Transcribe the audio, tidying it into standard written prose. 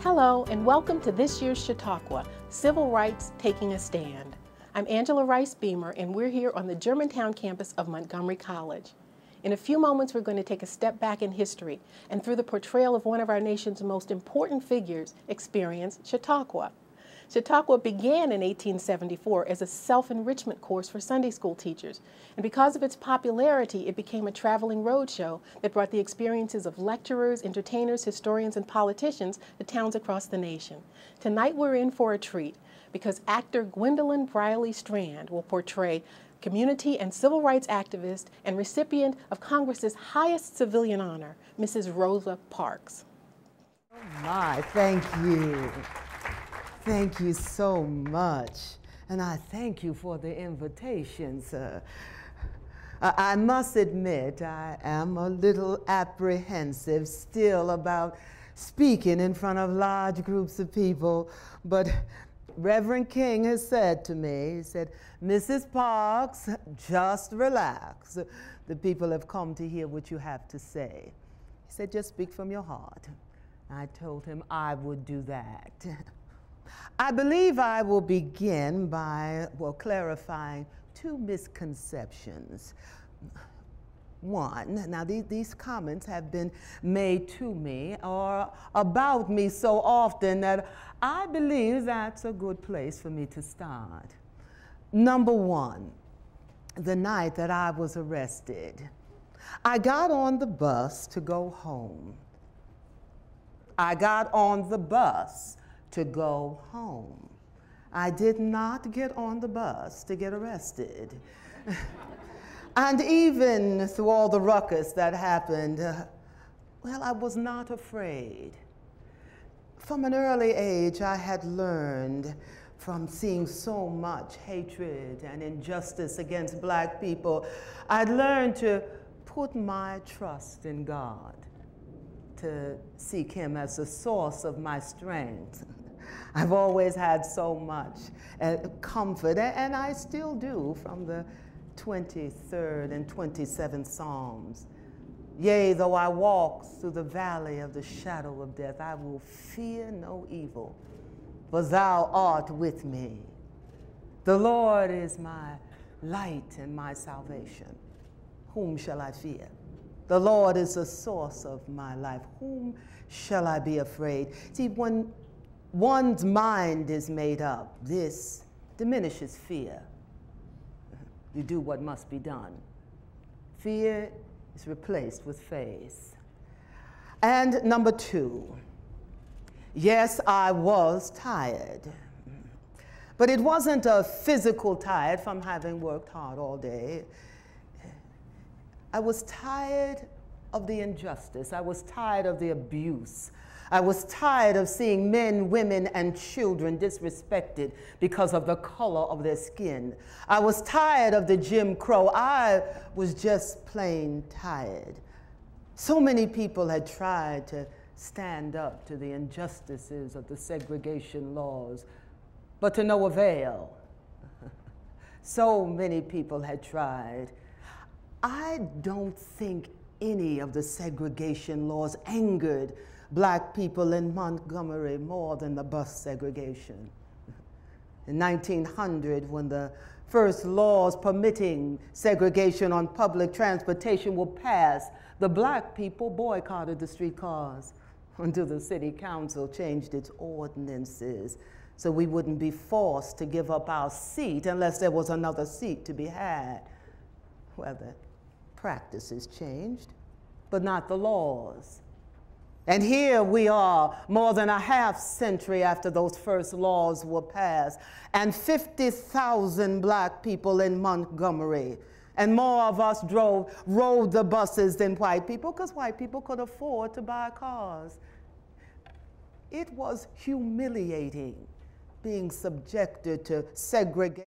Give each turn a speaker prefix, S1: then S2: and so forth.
S1: Hello and welcome to this year's Chautauqua, Civil Rights Taking a Stand. I'm Angela Rice-Beamer and we're here on the Germantown campus of Montgomery College. In a few moments we're going to take a step back in history and through the portrayal of one of our nation's most important figures, experience Chautauqua. Chautauqua began in 1874 as a self-enrichment course for Sunday school teachers, and because of its popularity, it became a traveling roadshow that brought the experiences of lecturers, entertainers, historians, and politicians to towns across the nation. Tonight we're in for a treat because actor Gwendolyn Briley Strand will portray community and civil rights activist and recipient of Congress's highest civilian honor, Mrs. Rosa Parks.
S2: Oh my, thank you. Thank you so much, and I thank you for the invitation, sir. I must admit I am a little apprehensive still about speaking in front of large groups of people, but Reverend King has said to me, he said, Mrs. Parks, just relax. The people have come to hear what you have to say. He said, just speak from your heart. I told him I would do that. I believe I will begin by, clarifying two misconceptions. One, now these comments have been made to me or about me so often that I believe that's a good place for me to start. Number one, the night that I was arrested, I got on the bus to go home. I got on the bus to go home. I did not get on the bus to get arrested. And even through all the ruckus that happened, I was not afraid. From an early age, I had learned from seeing so much hatred and injustice against black people, I'd learned to put my trust in God, to seek Him as the source of my strength. I've always had so much comfort, and I still do, from the 23rd and 27th Psalms. Yea, though I walk through the valley of the shadow of death, I will fear no evil, for thou art with me. The Lord is my light and my salvation. Whom shall I fear? The Lord is the source of my life. Whom shall I be afraid? See, when one's mind is made up, this diminishes fear. You do what must be done. Fear is replaced with faith. And number two, yes, I was tired. But it wasn't a physical tired from having worked hard all day. I was tired of the injustice. I was tired of the abuse. I was tired of seeing men, women, and children disrespected because of the color of their skin. I was tired of the Jim Crow. I was just plain tired. So many people had tried to stand up to the injustices of the segregation laws, but to no avail. So many people had tried. I don't think any of the segregation laws angered black people in Montgomery more than the bus segregation. In 1900, when the first laws permitting segregation on public transportation were passed, the black people boycotted the streetcars until the city council changed its ordinances so we wouldn't be forced to give up our seat unless there was another seat to be had. Well, the practices changed, but not the laws. And here we are, more than a half century after those first laws were passed, and 50,000 black people in Montgomery. And more of us rode the buses than white people, because white people could afford to buy cars. It was humiliating being subjected to segregation.